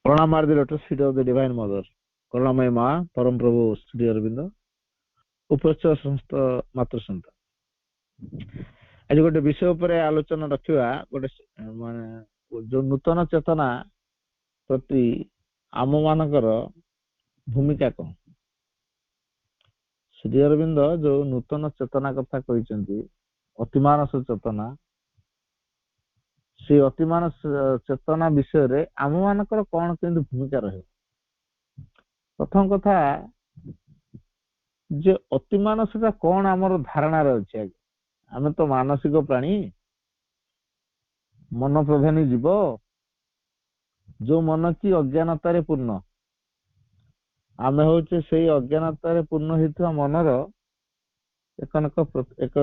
Pranam are the lotus feet of the Divine Mother. Karunamaya Ma, Param Prabhu Sri Aurobindo, Upascha Samsta Matra Santa. ଆଜି ଗୋଟେ ବିଷୟ ଉପରେ ଆଲୋଚନା ରଖିବା ଗୋଟେ ମାନେ ଯୋଉ ନୂତନ ଚେତନା ପ୍ରତି ଆମ ମାନଙ୍କର ଭୂମିକା କଣ। ଶ୍ରୀ ଅରବିନ୍ଦ ଯୋଉ ନୂତନ ଚେତନା କଥା କହିଛନ୍ତି, ଅତିମାନସ ଚେତନା, ସେ ଅତିମାନସ ଚେତନା ବିଷୟରେ ଆମ ମାନଙ୍କର କଣ କେମିତି ଭୂମିକା ରହିବ। ପ୍ରଥମ କଥା ଯେ ଅତିମାନସଟା କଣ ଆମର ଧାରଣାରେ ଅଛି। ଆଜ୍ଞା ଆମେ ତ ମାନସିକ ପ୍ରାଣୀ, ମନ ପ୍ରଧାନୀ ଜୀବ, ଯୋଉ ମନ କି ଅଜ୍ଞାନତାରେ ପୂର୍ଣ୍ଣ। ଆମେ ହଉଛେ ସେଇ ଅଜ୍ଞାନତାରେ ପୂର୍ଣ୍ଣ ହେଇଥିବା ମନର ଏକ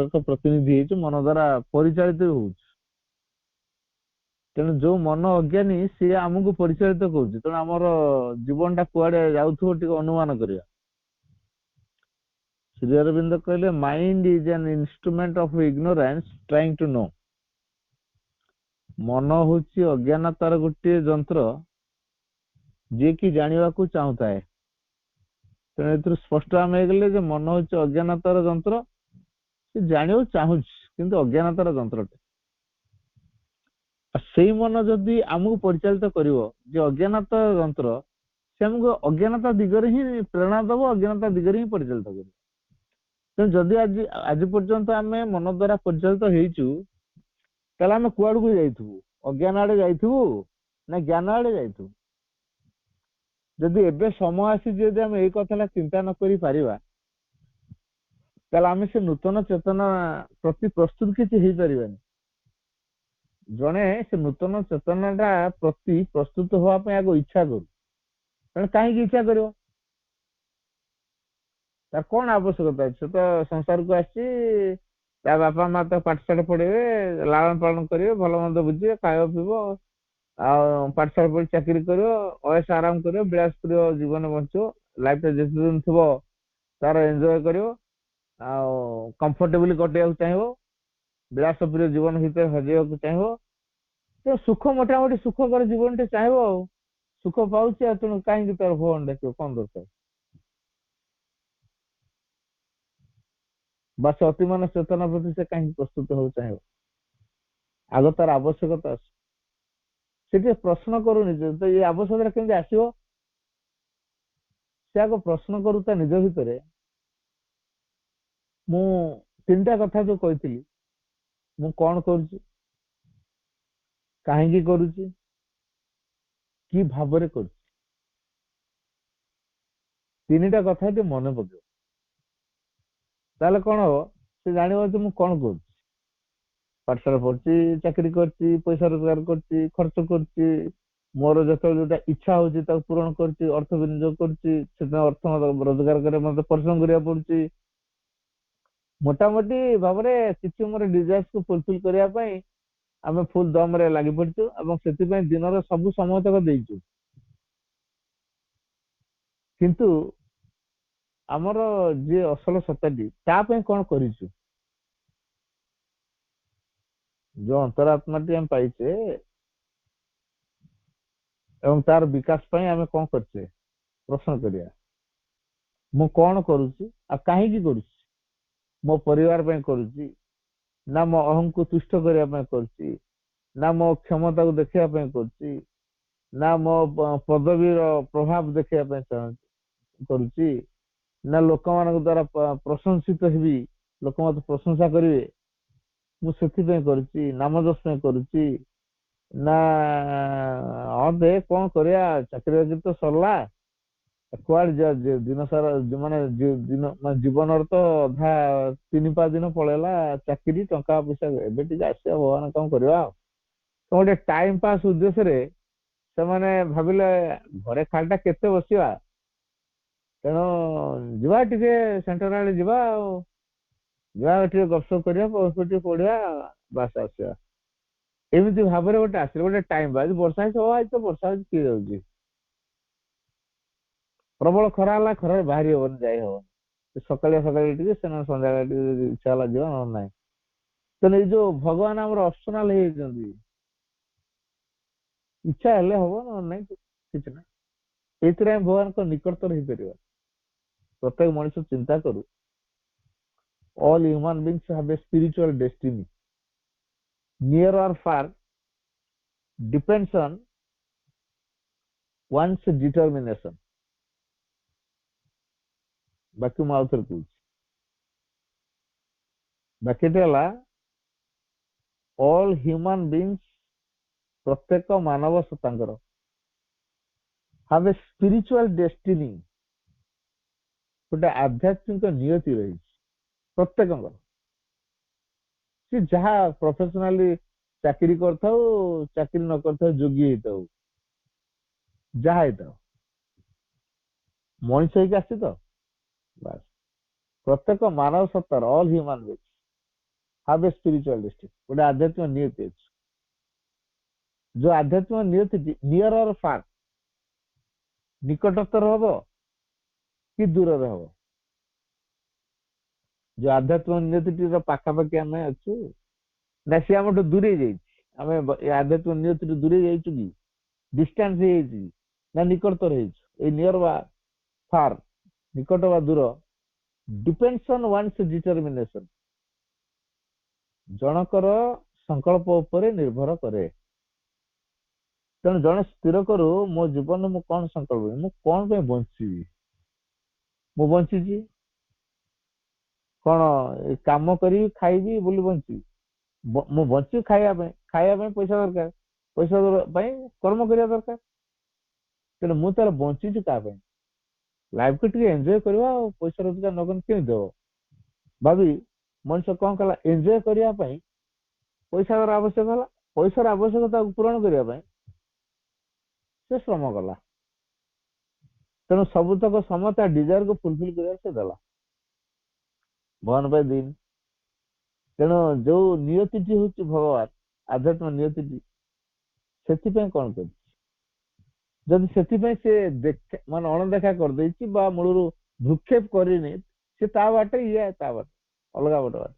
ଏକ ପ୍ରତିନିଧି ହେଇଛୁ, ମନ ଦ୍ଵାରା ପରିଚାଳିତ ହଉଛି। ତେଣୁ ଯୋଉ ମନ ଅଜ୍ଞାନୀ ସିଏ ଆମକୁ ପରିଚାଳିତ କରୁଛି। ତେଣୁ ଆମର ଜୀବନଟା କୁଆଡେ ଯାଉଥିବ ଟିକେ ଅନୁମାନ କରିବା। ଶ୍ରୀ ଅରବିନ୍ଦ କହିଲେ mind is an instrument of ignorance trying to know. ମନ ହଉଛି ଅଜ୍ଞାନତାର ଗୋଟିଏ ଯନ୍ତ୍ର, ଯିଏକି ଜାଣିବାକୁ ଚାହୁଁଥାଏ। ତେଣୁ ଏଥିରୁ ସ୍ପଷ୍ଟ ଆମେ ହେଇଗଲେ ଯେ ମନ ହଉଛି ଅଜ୍ଞାନତାର ଯନ୍ତ୍ର, ସେ ଜାଣିବାକୁ ଚାହୁଁଛି କିନ୍ତୁ ଅଜ୍ଞାନତାର ଯନ୍ତ୍ରଟେ। ସେଇ ମନ ଯଦି ଆମକୁ ପରିଚାଳିତ କରିବ, ଯେ ଅଜ୍ଞାନତା ଯନ୍ତ୍ର, ସେ ଆମକୁ ଅଜ୍ଞାନତା ଦିଗରେ ହିଁ ପ୍ରେରଣା ଦବ, ଅଜ୍ଞାନତା ଦିଗରେ ହିଁ ପରିଚାଳିତ କରିବ। ତେଣୁ ଯଦି ଆଜି ପର୍ଯ୍ୟନ୍ତ ଆମେ ମନ ଦ୍ଵାରା ପରିଚାଳିତ ହେଇଛୁ, ତାହେଲେ ଆମେ କୁଆଡକୁ ଯାଇଥିବୁ? ଅଜ୍ଞାନ ଆଡେ ଯାଇଥିବୁ ନା ଜ୍ଞାନ ଆଡେ ଯାଇଥିବୁ? ଯଦି ଏବେ ସମୟ ଆସିଛି, ଯଦି ଆମେ ଏଇ କଥାଟା ଚିନ୍ତା ନ କରି ପାରିବା, ତାହେଲେ ଆମେ ସେ ନୂତନ ଚେତନା ପ୍ରତି ପ୍ରସ୍ତୁତ କିଛି ହେଇପାରିବାନି। ଜଣେ ସେ ନୂତନ ଚେତନାଟା ପ୍ରତି ପ୍ରସ୍ତୁତ ହବା ପାଇଁ ଆଗ ଇଚ୍ଛା କରୁ। ତେଣୁ କାହିଁକି ଇଚ୍ଛା କରିବ? ତାର କଣ ଆବଶ୍ୟକତା ଅଛି? ସେ ତ ସଂସାରକୁ ଆସିଛି, ତା ବାପା ମା ତ ପାଠଶାଠ ପଢେଇବେ, ଲାଳନ ପାଳନ କରିବେ, ଭଲ ମନ୍ଦ ବୁଝିବେ, ଖାଇବ ପିଇବ, ଆଉ ପାଠଶାଠ ପଢି ଚାକିରି କରିବ, ଅୟସ ଆରାମ କରିବ, ବିଳାସପ୍ରିୟ ଜୀବନ ବଞ୍ଚିବ, ଲାଇଫଟା ଯେତେ ଦିନ ଥିବ ତାର ଏନ୍ଜୟ କରିବ, ଆଉ କମ୍ଫର୍ଟେବଲି କଟେଇବାକୁ ଚାହିଁବ, ବିଳାସପ୍ରିୟ ଜୀବନ ଭିତରେ ହଜେଇବାକୁ ଚାହିଁବ। ତ ସୁଖ ମୋଟାମୋଟି ସୁଖକର ଜୀବନଟେ ଚାହିଁବ। ଆଉ ସୁଖ ପାଉଛି, ଆଉ ତେଣୁ କାହିଁକି ତାର ଭଗବାନ ଡାକିବ? କଣ ଦରକାର? ବା ସେ ଅତିମାନ ଚେତନା ପ୍ରତି ସେ କାହିଁକି ପ୍ରସ୍ତୁତ ହବାକୁ ଚାହିଁବ? ଆଗ ତାର ଆବଶ୍ୟକତା ଅଛି। ସେ ଟିକେ ପ୍ରଶ୍ନ କରୁନି ଯେ ତ ଏଇ ଆବଶ୍ୟକତା କେମିତି ଆସିବ। ସେ ଆଗ ପ୍ରଶ୍ନ କରୁ ତା ନିଜ ଭିତରେ, ମୁଁ ତିନିଟା କଥା ଯୋଉ କହିଥିଲି, ମୁଁ କଣ କରୁଛି, କାହିଁକି କରୁଛି, କି ଭାବରେ କରୁଛି, ତିନିଟା କଥା ଟିକେ ମନେ ପକେଇବ। ତାହେଲେ କଣ ହବ? ସେ ଜାଣିବ ଯେ ମୁଁ କଣ କରୁଛି। ପାଠଶାଠ ପଢୁଛି, ଚାକିରି କରିଛି, ପଇସା ରୋଜଗାର କରୁଛି, ଖର୍ଚ୍ଚ କରୁଛି, ମୋର ଯେତେବେଳେ ଯୋଉଟା ଇଚ୍ଛା ହଉଛି ତାକୁ ପୂରଣ କରୁଛି, ଅର୍ଥ ବିନିଯୋଗ କରୁଛି, ସେଥିପାଇଁ ଅର୍ଥ ରୋଜଗାର କରିବା ମତେ ପରିଶ୍ରମ କରିବାକୁ ପଡୁଛି। ମୋଟାମୋଟି ଭାବରେ କିଛି ମୋର ଡିଜାୟାର୍ସକୁ ଫୁଲଫିଲ କରିବା ପାଇଁ ଆମେ ଫୁଲ ଦମରେ ଲାଗି ପଡିଛୁ, ଏବଂ ସେଥିପାଇଁ ଦିନର ସବୁ ସମୟ ତକ ଦେଇଛୁ। କିନ୍ତୁ ଆମର ଯିଏ ଅସଲ ସତ୍ତାଟି, ତା ପାଇଁ କଣ କରିଛୁ? ଯୋଉ ଅନ୍ତରାତ୍ମାଟି ଆମେ ପାଇଛେ ଏବଂ ତାର ବିକାଶ ପାଇଁ ଆମେ କଣ କରୁଛେ? ପ୍ରଶ୍ନ କରିବା, ମୁଁ କଣ କରୁଛି ଆଉ କାହିଁକି କରୁଛି? ମୋ ପରିବାର ପାଇଁ କରୁଛି, ନା ମୋ ଅହଂକୁ ତୁଷ୍ଟ କରିବା ପାଇଁ କରୁଛି, ନା ମୋ କ୍ଷମତାକୁ ଦେଖିବା ପାଇଁ କରୁଛି, ନା ମୋ ପଦବୀର ପ୍ରଭାବ ଦେଖିବା ପାଇଁ କରୁଛି, ନା ଲୋକମାନଙ୍କ ଦ୍ଵାରା ପ୍ରଶଂସିତ ହେବି, ଲୋକ ମତେ ପ୍ରଶଂସା କରିବେ, ମୁଁ ସେଥିପାଇଁ କରୁଛି, ନାମ ଯଶ ପାଇଁ କରୁଛି, ନା ହଁ ଦେ କଣ କରିବା, ଚାକିରି ବାକିରି ତ ସରିଲା, କୁଆଡେ ଦିନ ସାରା ମାନେ ଜୀବନର ତ ଅଧା 3-5 ଦିନ ପଳେଇଲା, ଚାକିରି ଟଙ୍କା ପଇସା ଏବେ ଟିକେ ଆସିବା, ଭଗବାନ କଣ କରିବା। ଆଉ ତ ଗୋଟେ ଟାଇମ ପାସ୍ ଉଦ୍ଦେଶ୍ୟରେ ସେମାନେ ଭାବିଲେ ଘରେ ଖାଲିଟା କେତେ ବସିବା, ତେଣୁ ଯିବା ଟିକେ ସେଣ୍ଟର ଆଡେ ଯିବା, ଆଉ ଯିବା ଟିକେ ଗପସପ କରିବା, ଟିକେ ପଢିବା, ବାସ ଆସିବା। ଏମିତି ଭାବରେ ଗୋଟେ ଆସିଲେ ଗୋଟେ ଟାଇମ ପାସ୍। ବର୍ଷା ହେଇଛି, ଆଜି ତ ବର୍ଷା ହଉଛି, କିଏ ଯାଉଛି। ପ୍ରବଳ ଖରା ହେଲା, ଖରାରେ ବାହାରି ହବନି, ଯାଇ ହବନି। ସକାଳିଆ ସକାଳେ ଟିକେ, ସେମାନେ ସନ୍ଧ୍ୟାବେଳେ ଟିକେ ଯଦି ଇଚ୍ଛା ହେଲା ଯିବା, ନହେଲେ ନାହିଁ। ତେଣୁ ଏଇ ଯୋଉ ଭଗବାନ ଆମର ଅପସନାଲ ହେଇଯାଇଛନ୍ତି, ଇଚ୍ଛା ହେଲେ ହବ, ନହେଲେ ନାହିଁ। କିଛି ନା। ଏଇଥିରେ ଆମେ ଭଗବାନଙ୍କ ନିକଟତର ହେଇପାରିବା। ପ୍ରତ୍ୟେକ ମଣିଷ ଚିନ୍ତା କରୁ, all human beings have a spiritual destiny, near or far, depends on one's determination। ବାକି ମୁଁ ଆଉଥରେ କହୁଛି, ବାକିଟା ହେଲା all human beings, ପ୍ରତ୍ୟେକ ମାନବ ସତାଙ୍କର have a spiritual destiny, ଗୋଟେ ଆଧ୍ୟାତ୍ମିକ ନିୟତି ରହିଛି ପ୍ରତ୍ୟେକଙ୍କର। ସେ ଯାହା ପ୍ରଫେସନାଲି ଚାକିରି କରିଥାଉ, ଚାକିରି ନ କରିଥାଉ, ଯୋଗୀ ହେଇଥାଉ, ଯାହା ହେଇଥାଉ, ମଣିଷ ହେଇକି ଆସିଛି ତ ବାସ୍। ପ୍ରତ୍ୟେକ ମାନବ ସତ୍ତାର all human beings have a spiritual destiny, ଗୋଟେ ଆଧ୍ୟାତ୍ମିକ ନିୟତି ଅଛି। ଯୋଉ ଆଧ୍ୟାତ୍ମିକ ନିୟତିଟି ନିୟର ଅର ଫାର, ନିକଟତର ହବ କି ଦୂରରେ ହବ। ଯୋଉ ଆଧ୍ୟାତ୍ମିକ ନିୟତିଟିର ପାଖାପାଖି ଆମେ ଅଛୁ ନା ସିଏ ଆମଠୁ ଦୂରେଇ ଯାଇଛି? ଆମେ ଏ ଆଧ୍ୟାତ୍ମିକ ନିୟତିଠୁ ଦୂରେଇ ଯାଇଛୁ କି, ଡିଷ୍ଟାନ୍ସ ହେଇଯାଇଛି ନା ନିକଟତର ହେଇଛୁ? ଏଇ ନିୟର ବା ଫାର, ନିକଟ ବା ଦୂର, ଡିପେଣ୍ଡସ୍ ଅନ୍ ୱାନ୍ସ ଡିଟରମିନେସନ, ଜଣଙ୍କର ସଂକଳ୍ପ ଉପରେ ନିର୍ଭର କରେ। ତେଣୁ ଜଣେ ସ୍ଥିର କରୁ, ମୋ ଜୀବନରେ ମୁଁ କଣ ସଂକଳ୍ପ, ମୁଁ କଣ ପାଇଁ ବଞ୍ଚିବି? ମୁଁ ବଞ୍ଚିଛି କଣ କାମ କରିବି, ଖାଇବି ବୋଲି ବଞ୍ଚିବି? ମୁଁ ବଞ୍ଚିବି ଖାଇବା ପାଇଁ, ଖାଇବା ପାଇଁ ପଇସା ଦରକାର, ପଇସା ପାଇଁ କର୍ମ କରିବା ଦରକାର। ତେଣୁ ମୁଁ ତାର ବଞ୍ଚିଛି କାହା ପାଇଁ? ଲାଇଫକୁ ଟିକେ ଏନ୍ଜୟ କରିବା, ଆଉ ପଇସା ରୋଜଗାର ନ କଲେ କେମିତି ହବ ଭାବି ମଣିଷ କଣ କଲା? ଏନ୍ଜୟ କରିବା ପାଇଁ ପଇସାର ଆବଶ୍ୟକ ହେଲା, ପଇସାର ଆବଶ୍ୟକତାକୁ ପୂରଣ କରିବା ପାଇଁ ସେ ଶ୍ରମ କଲା। ତେଣୁ ସବୁତକ ସମସ୍ତ ଡିଜାୟାରକୁ ଫୁଲଫିଲ କରିବା ସେ ଦେଲା ଭଗବାନ ପାଇଁ ଦିନ। ତେଣୁ ଯୋଉ ନିୟତିଟି ହଉଛି ଭଗବାନ, ଆଧ୍ୟାତ୍ମିକ ନିୟତିଟି, ସେଥିପାଇଁ କଣ କରୁଛି? ଯଦି ସେଥିପାଇଁ ସେ ମାନେ ଅଣଦେଖା କରିଦେଇଛି ବା ମୂଳରୁ ଭ୍ରୁକ୍ଷେପ କରିନି, ସେ ତା ବାଟେ, ଇଏ ତା ବାଟେ, ଅଲଗା ଗୋଟେ ବାଟେ,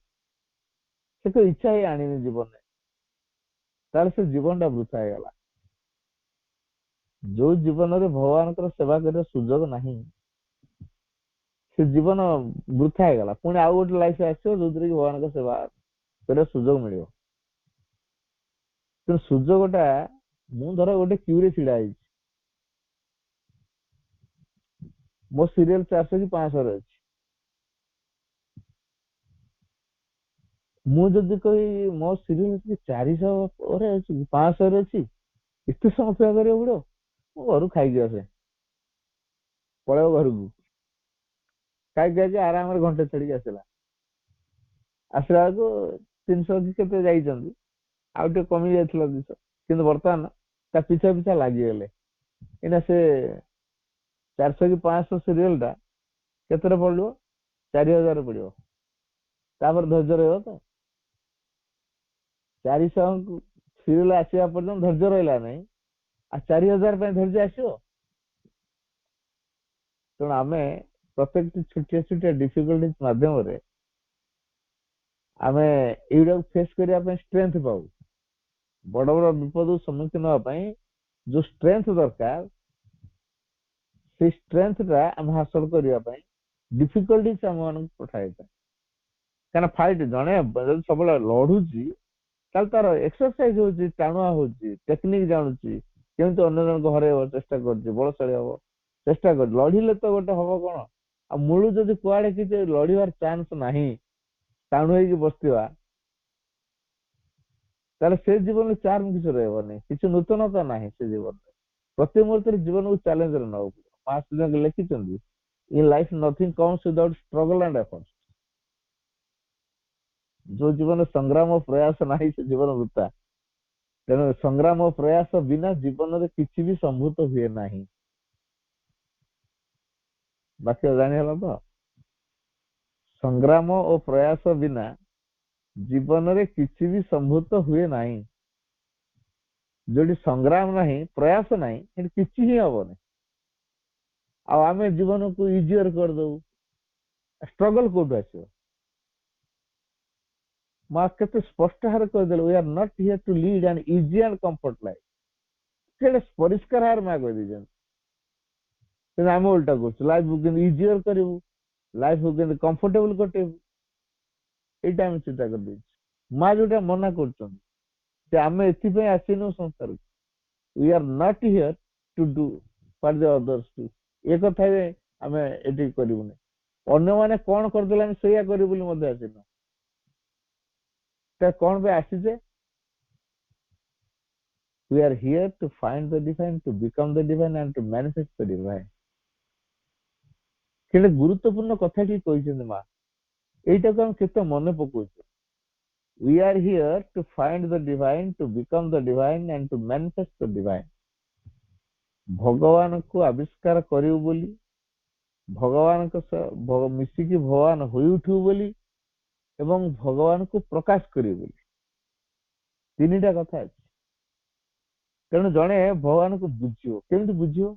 ସେ ତ ଇଚ୍ଛା ହିଁ ଆଣିନି ଜୀବନରେ, ତାହେଲେ ସେ ଜୀବନଟା ବୃଥା ହେଇଗଲା। ଯୋଉ ଜୀବନରେ ଭଗବାନଙ୍କର ସେବା କରିବା ସୁଯୋଗ ନାହିଁ, ସେ ଜୀବନ ବୃଥା ହେଇଗଲା। ପୁଣି ଆଉ ଗୋଟେ ଲାଇଫ ଆସିବ ଯୋଉଥିରେ କି ଭଗବାନଙ୍କ ସେବା କରିବା ସୁଯୋଗ ମିଳିବ। ତେଣୁ ସୁଯୋଗଟା, ମୁଁ ଧର ଗୋଟେ କ୍ୟୁରେ ଛିଡା ହେଇଛି, ମୋ ସିରିଏଲ 400 କି 500 ଅଛି, ମୁଁ ଯଦି କହିବି ମୋ ସିରିଏଲ 400 ପରେ ଅଛି, 500 ଅଛି, ଏତେ ସମୟ ଅପେକ୍ଷା କରିବାକୁ ପଡିବ, ମୁଁ ଘରୁ ଖାଇକି ଆସେ, ପଳେଇବ ଘରକୁ, ଖାଇକି ଆସି ଆରାମରେ ଘଣ୍ଟେ ଛାଡିକି ଆସିଲା, ଆସିଲା ବେଳକୁ 300 କି କେତେ ଯାଇଛନ୍ତି, ଆଉ ଟିକେ କମି ଯାଇଥିଲା 200, କିନ୍ତୁ ବର୍ତ୍ତମାନ ତା ପିଛା ପିଛା ଲାଗିଗଲେ। ଏଇନା ସେ 400 କି 500 ସିରିଏଲ ଟା କେତେରେ ପଡିବ? 4000 ପଡିବ। ତାପରେ ଧୈର୍ଯ୍ୟ ରହିବ ତ? 400 ସିରିଏଲ ଆସିବା ପର୍ଯ୍ୟନ୍ତ ଧୈର୍ଯ୍ୟ ରହିଲା ନାହିଁ, ଆଉ 4000 ପାଇଁ ଧୈର୍ଯ୍ୟ ଆସିବ? ତେଣୁ ଆମେ ପ୍ରତ୍ୟେକଟି ଛୋଟିଆ ଛୋଟିଆ ଡିଫିକଲ୍ଟିଜ ମାଧ୍ୟମରେ ଆମେ ଏଇଟାକୁ ଫେସ୍ କରିବା ପାଇଁ ଷ୍ଟ୍ରେନ୍ଥ ପାଉ। ବଡ ବଡ ବିପଦକୁ ସମ୍ମୁଖୀନ ହେବା ପାଇଁ ଯୋଉ ଷ୍ଟ୍ରେନ୍ଥ ଦରକାର, ସେଇ ଷ୍ଟ୍ରେନ୍ଥଟା ଆମେ ହାସଲ କରିବା ପାଇଁ ଡିଫିକଲ୍ଟିଜ ଆମମାନଙ୍କୁ ପଠାଇଥାଏ। କାରଣ ଫାଇଟ୍, ଜଣେ ଯଦି ସବୁବେଳେ ଲଢୁଛି, ତାହେଲେ ତାର ଏକ୍ସରସାଇଜ ହଉଛି, ଟାଣୁଆ ହଉଛି, ଟେକ୍ନିକ ଜାଣୁଛି, କେମିତି ଅନ୍ୟ ଜଣଙ୍କୁ ହରେଇବ ଚେଷ୍ଟା କରୁଛି, ବଳଶାଳୀ ହବ ଚେଷ୍ଟା କରୁଛି। ଲଢିଲେ ତ ଗୋଟେ ହବ କଣ? ଆଉ ମୂଳୁ ଯଦି କୁଆଡେ କିଛି ଲଢିବାର ଚାନ୍ସ ନାହିଁ, ଟାଣୁ ହେଇକି ବସିଥିବା, ତାହେଲେ ସେ ଜୀବନରେ ଚାର୍ମ କିଛି ରହିବନି, କିଛି ନୂତନତା ନାହିଁ ସେ ଜୀବନରେ। ପ୍ରତି ମୁହୂର୍ତ୍ତରେ ଜୀବନକୁ ଚ୍ୟାଲେଞ୍ଜରେ ନେବାକୁ ପଡିବ। ମହାତ୍ମା ଲେଖିଛନ୍ତି, in life nothing comes without struggle and effort. ଯୋଉ ଜୀବନ ସଂଗ୍ରାମ ଓ ପ୍ରୟାସ ନାହିଁ, ସେ ଜୀବନ ବୃଥା। ତେଣୁ ସଂଗ୍ରାମ ଓ ପ୍ରୟାସ ବିନା ଜୀବନରେ କିଛି ବି ସମ୍ଭୂତ ହୁଏ ନାହିଁ। ବାକ୍ୟ ଜାଣିହେଲା ତ? ସଂଗ୍ରାମ ଓ ପ୍ରୟାସ ବିନା ଜୀବନରେ କିଛି ବି ସମ୍ଭୂତ ହୁଏ ନାହିଁ। ଯୋଉଠି ସଂଗ୍ରାମ ନାହିଁ, ପ୍ରୟାସ ନାହିଁ, ସେଠି କିଛି ହିଁ ହବନି। ଆଉ ଆମେ ଜୀବନକୁ ଇଜିଅର କରିଦଉ, ଷ୍ଟ୍ରଗଲ କୋଉଠୁ ଆସିବ? ମା କେତେ ସ୍ପଷ୍ଟ ଭାବରେ କହିଦେଲେ, we are not here to lead an easy and comfort life। ସେଇଟା ପରିଷ୍କାର ଭାବରେ ମା କହିଦେଇଛନ୍ତି। କିନ୍ତୁ ଆମେ ଓଲଟା କରୁଛୁ, ଲାଇଫକୁ କେମିତି ଇଜିଅର କରିବୁ, ଲାଇଫକୁ କେମିତି କମ୍ଫର୍ଟେବଲ କଟେଇବୁ, ଏଇଟା ଆମେ ଚିନ୍ତା କରିଦେଇଛୁ। ମା ଯୋଉଟା ମନା କରୁଛନ୍ତି ଯେ ଆମେ ଏଥିପାଇଁ ଆସିନୁ ସଂସାରକୁ, we are not here to do for the others too, ଏ କଥା ବି ଆମେ ଏଠି କରିବୁନି, ଅନ୍ୟମାନେ କଣ କରିଦେଲେ ଆମେ ସେଇଆ କରିବୁ ବୋଲି ମଧ୍ୟ ଆସିନୁ। ତା କଣ ପାଇଁ ଆସିଛେ? we are here to find the divine, to become the divine and to manifest the divine। କେତେ ଗୁରୁତ୍ୱପୂର୍ଣ୍ଣ କଥାଟି କହିଛନ୍ତି ମା, ଏଇଟାକୁ ଆମେ କେତେ ମନେ ପକଉଛୁ। we are here to find the divine, to become the divine and to manifest the divine। ଭଗବାନଙ୍କୁ ଆବିଷ୍କାର କରିବୁ ବୋଲି, ଭଗବାନଙ୍କ ସହ ମିଶିକି ଭଗବାନ ହୋଇ ଉଠିବୁ ବୋଲି, ଏବଂ ଭଗବାନଙ୍କୁ ପ୍ରକାଶ କରିବୁ ବୋଲି, ତିନିଟା କଥା ଅଛି। ତେଣୁ ଜଣେ ଭଗବାନଙ୍କୁ ବୁଝିବ, କେମିତି ବୁଝିବ?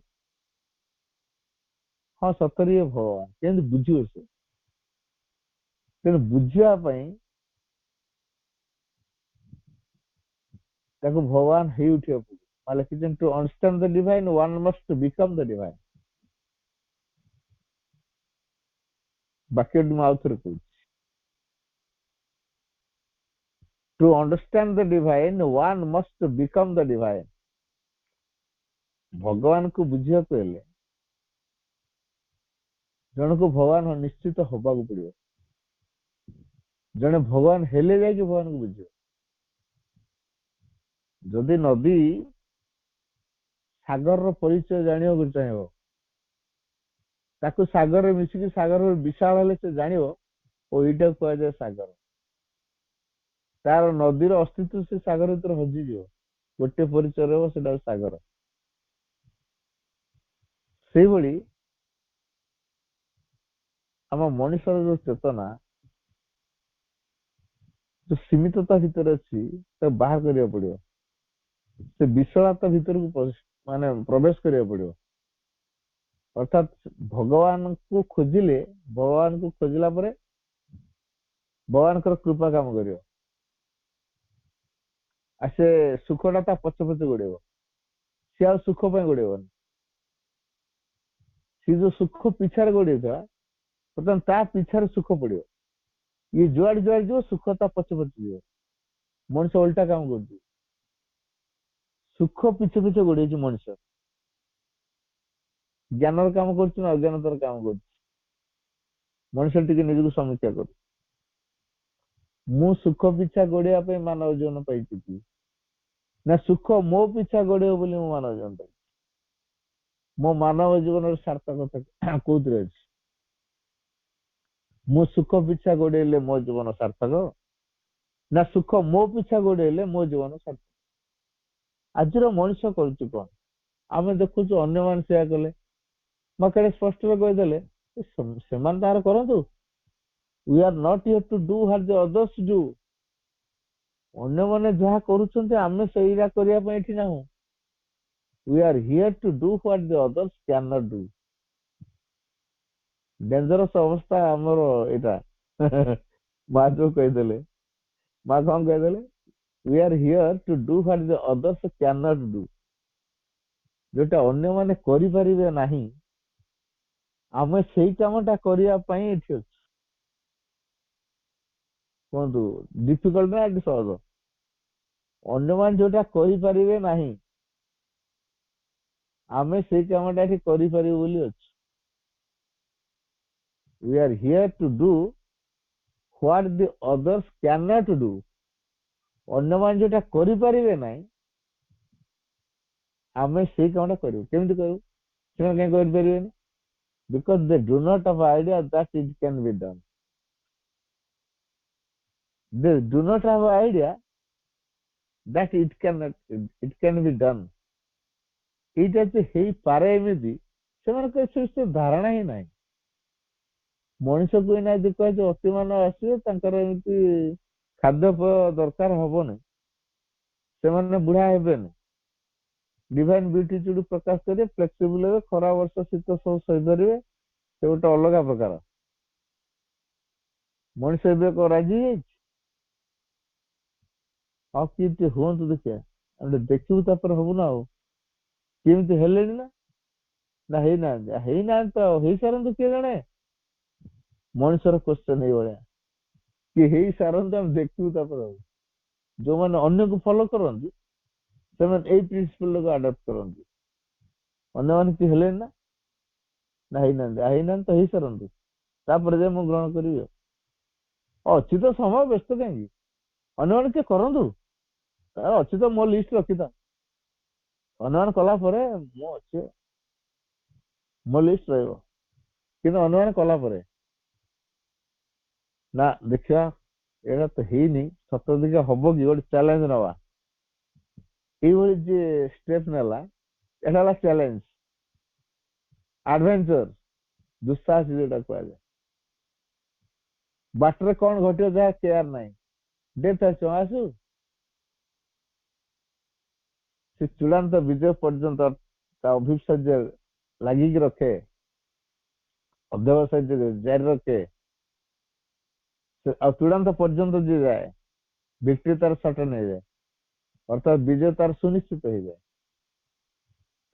ହଁ ସତରେ ଇଏ ଭଗବାନ, କେମିତି ବୁଝିବ ସେ? ତେଣୁ ବୁଝିବା ପାଇଁ ତାକୁ ଭଗବାନ ହେଇ ଉଠିବାକୁ ପଡିବ। ମା ଲେଖିଛନ୍ତି to understand the divine one must become the divine. ବାକ୍ୟଟି ମୁଁ ଆଉ ଥରେ କହୁଛି, to understand the divine one must become the divine. ଭଗବାନକୁ ବୁଝିବାକୁ ହେଲେ ଜଣକୁ ଭଗବାନ ନିଶ୍ଚିତ ହବାକୁ ପଡିବ। ଜଣେ ଭଗବାନ ହେଲେ ଯାଇକି ଭଗବାନଙ୍କୁ ବୁଝିବ। ଯଦି ନଦୀ ସାଗରର ପରିଚୟ ଜାଣିବାକୁ ଚାହିଁବ, ତାକୁ ସାଗରରେ ମିଶିକି ସାଗର ବିଶାଳ ହେଲେ ସେ ଜାଣିବ ଓ ଏଇଟାକୁ କୁହାଯାଏ ସାଗର। ତାର ନଦୀର ଅସ୍ତିତ୍ବ ସେ ସାଗର ଭିତରେ ହଜିଯିବ, ଗୋଟେ ପରିଚୟ ରହିବ, ସେଟା ସାଗର। ସେଇଭଳି ଆମ ମଣିଷର ଯୋଉ ଚେତନା, ଯୋଉ ସୀମିତତା ଭିତରେ ଅଛି, ତାକୁ ବାହାର କରିବାକୁ ପଡିବ। ସେ ବିଶାଳତା ଭିତରକୁ ମାନେ ପ୍ରବେଶ କରିବାକୁ ପଡିବ। ଅର୍ଥାତ ଭଗବାନଙ୍କୁ ଖୋଜିଲେ, ଭଗବାନଙ୍କୁ ଖୋଜିଲା ପରେ ଭଗବାନଙ୍କର କୃପା କାମ କରିବ। ଆଉ ସେ ସୁଖଟା ତା ପଛେ ପଛେ ଗୋଡେଇବ, ସେ ଆଉ ସୁଖ ପାଇଁ ଗୋଡେଇବନି। ସେ ଯୋଉ ସୁଖ ପିଛାରେ ଗୋଡେଇଥିଲା, ବର୍ତ୍ତମାନ ତା ପିଛାରେ ସୁଖ ପଡିବ। ଇଏ ଯୁଆଡେ ଯୁଆଡେ ଯିବ, ସୁଖ ତା ପଛେ ପଛେ ଯିବ। ମଣିଷ ଓଲଟା କାମ କରୁଛି, ସୁଖ ପିଛେ ପିଛେ ଗୋଡେଇଛି ମଣିଷ। ଜ୍ଞାନର କାମ କରୁଛି ନା ଅଜ୍ଞାନତାର କାମ କରୁଛି? ମଣିଷ ଟିକେ ନିଜକୁ ସମୀକ୍ଷା କରୁ। ମୁଁ ସୁଖ ପିଛା ଗୋଡେଇବା ପାଇଁ ମାନବ ଜୀବନ ପାଇଛି କି, ନା ସୁଖ ମୋ ପିଛା ଗୋଡେଇବ ବୋଲି ମୁଁ ମାନବ ଜୀବନ ପାଇଛି? ମୋ ମାନବ ଜୀବନର ସାର୍ଥକତା କୋଉଥିରେ ଅଛି? ମୁଁ ସୁଖ ପିଛା ଗୋଡେଇଲେ ମୋ ଜୀବନ ସାର୍ଥକ, ନା ସୁଖ ମୋ ପିଛା ଗୋଡେଇଲେ ମୋ ଜୀବନ ସାର୍ଥକ? ଆଜିର ମଣିଷ କରୁଛି କଣ? ଆମେ ଦେଖୁଛୁ ଅନ୍ୟମାନେ ସେୟା କଲେ, ମତେ ସ୍ପଷ୍ଟରେ କହିଦେଲେ ସେମାନେ ତାହାର କରନ୍ତୁ, we are not here to do what the others do। ଅନ୍ୟମାନେ ଯାହା କରୁଛନ୍ତି ଆମେ ସେଇଟା କରିବା ପାଇଁ ଏଠି ନାହୁଁ। we are here to do what the others cannot do। Dangerous ଅବସ୍ଥା ଆମର ଏଇଟା। ମା ଯୋଉ କହିଦେଲେ, ମା କଣ କହିଦେଲେ? we are here to do what the others cannot do। ଯୋଉଟା ଅନ୍ୟମାନେ କରିପାରିବେ ନାହିଁ, ଆମେ ସେଇ କାମଟା କରିବା ପାଇଁ ଏଠି ଅଛୁ। କୁହନ୍ତୁ ଡିଫିକଲ୍ଟ ନା ଏଠି ସହଜ? ଅନ୍ୟମାନେ ଯୋଉଟା କରିପାରିବେ ନାହିଁ, ଆମେ ସେଇ କାମଟା ଏଠି କରିପାରିବୁ ବୋଲି ଅଛୁ। we are here to do what the others cannot do। ଅନ୍ୟମାନେ ଯୋଉଟା କରିପାରିବେ ନାହିଁ, ଆମେ ସେଇ କାମଟା କରିବୁ। କେମିତି କରିବୁ? ସେମାନେ କାହିଁ କରିପାରିବେନି? because they do not have idea that it can be done। they do not have idea that it can be done। এইটা যে ହେଇପାରେ ଏମିତି, ସେମାନଙ୍କ ସେ ଧାରଣା ହିଁ ନାହିଁ। ମଣିଷକୁ ଏଇନା ଯଦି କୁହାଯାଏ ଅତିମାନ ଆସିବେ, ତାଙ୍କର ଏମିତି ଖାଦ୍ୟପେୟ ଦରକାର ହବନି, ସେମାନେ ବୁଢା ହେବେନି, ଡିଭାଇନ ବିୟୁଟିଚ୍ୟୁଡ ପ୍ରକାଶ କରିବେ, ଫ୍ଲେକ୍ସିବୁଲ ହେବେ, ଖରା ବର୍ଷ ଶୀତ ସବୁ ସହିପାରିବେ, ସେ ଗୋଟେ ଅଲଗା ପ୍ରକାର। ମଣିଷ ଏବେ କଣ ରାଜି ହେଇଯାଇଛି? ଆଉ କିଏ ଟିକେ ହୁଅନ୍ତୁ ଦେଖିବା, ଆମେ ଦେଖିବୁ ତାପରେ ହବୁ ନା ଆଉ। କେମିତି ହେଲେଣି ନା ହେଇନାହାନ୍ତି? ହେଇନାହାନ୍ତି ତ ହେଇସାରନ୍ତୁ କିଏ ଜଣେ। ମଣିଷର କ୍ୱେଶ୍ଚନ ଏଇଭଳିଆ କି ହେଇସାରନ୍ତୁ, ଆମେ ଦେଖିବୁ ତାପରେ ହବ। ଯୋଉମାନେ ଅନ୍ୟକୁ ଫଲୋ କରନ୍ତି ସେମାନେ ଏଇ ପ୍ରିନ୍ସିପଲକୁ ଆଡପ୍ଟ କରନ୍ତି। ଅନ୍ୟମାନେ କି ହେଲେଣି ନା ହେଇନାହାନ୍ତି? ହେଇନାହାନ୍ତି ତ ହେଇସାରନ୍ତୁ, ତାପରେ ଯେ ମୁଁ ଗ୍ରହଣ କରିବି ଆଉ। ଅଛି ତ ସମୟ, ବ୍ୟସ୍ତ କାହିଁକି? ଅନ୍ୟମାନେ କିଏ କରନ୍ତୁ, ଅଛି ତ ମୋ ଲିଷ୍ଟ ରଖିଥା। ଅନ୍ୟମାନେ କଲା ପରେ ମୁଁ ଅଛି, ମୋ ଲିଷ୍ଟ ରହିବ। କିନ୍ତୁ ଅନ୍ୟମାନେ କଲା ପରେ ନା ଦେଖିବା, ଏଇଟା ତ ହେଇନି, ସତ ଦିକେ ହବ କି, ଗୋଟେ ଚ୍ୟାଲେଞ୍ଜ ନବା। ଏଇଭଳି ଯିଏ ଷ୍ଟେପ ନେଲା, ଏଟା ହେଲା ଚ୍ୟାଲେଞ୍ଜ, ଆଡଭେଞ୍ଚର, ଦୁଃସାହସ ଯୋଉଟା କୁହାଯାଏ। ବାଟରେ କଣ ଘଟିବ ଯାହା କେୟାର ନାହିଁ, ଡେଥ ଆସୁ ଆସୁ, ସେ ଚୂଡାନ୍ତ ବିଜୟ ପର୍ଯ୍ୟନ୍ତ ତା ଅଭିସାର୍ଯ୍ୟ ଲାଗିକି ରଖେ, ଅଧ୍ୟବସାୟ ଜାରି ରଖେ। ଆଉ ଚୂଡାନ୍ତ ପର୍ଯ୍ୟନ୍ତ ଯିଏ ଯାଏ, ଭିକ୍ଟ୍ରି ତାର ସଟନ ହେଇଯାଏ, ଅର୍ଥାତ ବିଜୟ ତାର ସୁନିଶ୍ଚିତ ହେଇଯାଏ।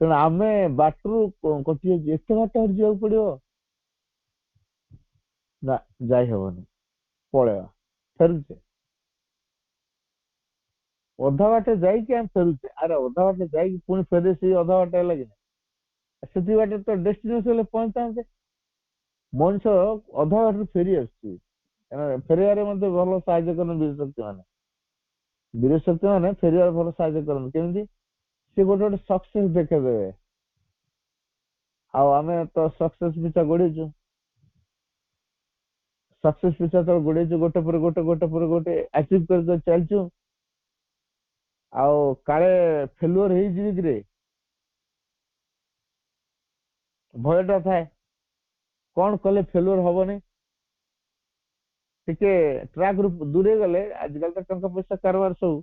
ତେଣୁ ଆମେ ବାଟରୁ କଟି ଯାଉଛି, ଏତେ ବାଟ ଯିବାକୁ ପଡିବ, ନା ଯାଇ ହବନି, ପଳେଇବା, ଫେରୁଛେ। ଅଧା ବାଟେ ଯାଇକି ଆମେ ଫେରୁଛେ, ଆରେ ଅଧା ବାଟେ ଯାଇକି ପୁଣି ଫେରେ ସେଇ ଅଧା ବାଟେ ହେଲା କି ନାହିଁ? ସେଠି ବାଟେ ତ ଡେଷ୍ଟିନେସନରେ ପହଞ୍ଚାନ୍ତେ। ମଣିଷ ଅଧା ବାଟରୁ ଫେରି ଆସୁଛି, ଫେରିବାରେ ମଧ୍ୟ ଭଲ ସାହାଯ୍ୟ କରନ୍ତି ବୀର ଶକ୍ତି ମାନେ। ବୀର ଶକ୍ତି ମାନେ ଫେରିବାରେ ଭଲ ସାହାଯ୍ୟ କରନ୍ତି। କେମିତି? ସେ ଗୋଟେ ଗୋଟେ ସକ୍ସେସ ଦେଖେଇଦେବେ, ଆଉ ଆମେ ତ ସକ୍ସେସ ପିଛା ଗୋଡେଇଛୁ। ସକ୍ସେସ ପିଛା ତ ଗୋଡେଇଛୁ, ଗୋଟେ ପରେ ଗୋଟେ, ଗୋଟେ ପରେ ଗୋଟେ ଆଚିଭ କରି କରି ଚାଲିଛୁ। ଆଉ କାଳେ ଫେଲୁଅର ହେଇଯିବି କିରେ, ଭୟଟା ଥାଏ। କଣ କଲେ ଫେଲୁଅର ହବନି, ଟିକେ ଟ୍ରାକ ରୁ ଦୂରେଇ ଗଲେ, ଆଜିକାଲି ତ ଟଙ୍କା ପଇସା କାରବାର ସବୁ,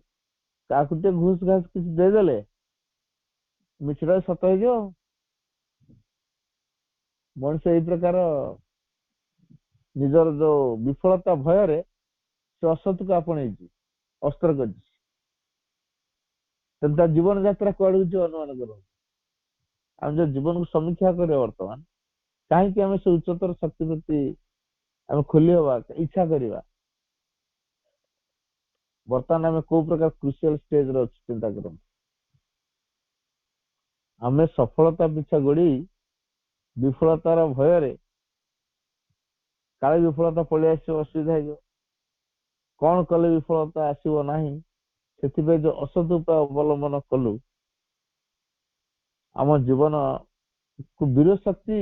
କାହାକୁ ଟିକେ ଘୁଷ ଘାସ କିଛି ଦେଇଦେଲେ ମିଛଟା ସତ ହେଇଯିବ। ମଣିଷ ଏଇ ପ୍ରକାର ନିଜର ଯୋଉ ବିଫଳତା ଭୟରେ ସେ ଅସତକୁ ଆପଣେଇଛି, ଅସ୍ତ୍ର କରିଛି। ତେଣୁ ତା ଜୀବନ ଯାତ୍ରା କୁଆଡକୁ ଯିବ ଅନୁମାନ କରନ୍ତୁ। ଆମେ ଯୋଉ ଜୀବନକୁ ସମୀକ୍ଷା କରିବା ବର୍ତ୍ତମାନ, କାହିଁକି ଆମେ ସେ ଉଚ୍ଚତର ଶକ୍ତି ପ୍ରତି ଆମେ ଖୋଲି ହବା, ଇଚ୍ଛା କରିବା? ବର୍ତ୍ତମାନ ଆମେ କୋଉ ପ୍ରକାର କ୍ରୁସିଆଲ ଷ୍ଟେଜରେ ଅଛୁ ଚିନ୍ତା କରନ୍ତୁ। ଆମେ ସଫଳତା ପିଛା ଗୋଡି ବିଫଳତାର ଭୟରେ, କାଳେ ବିଫଳତା ପଳେଇ ଆସିବ, ଅସୁବିଧା ହେଇଯିବ, କଣ କଲେ ବିଫଳତା ଆସିବ ନାହିଁ, ସେଥିପାଇଁ ଯୋଉ ଅସତ ଉପାୟ ଅବଲମ୍ବନ କଲୁ, ଆମ ଜୀବନ କୁ ବୀର ଶକ୍ତି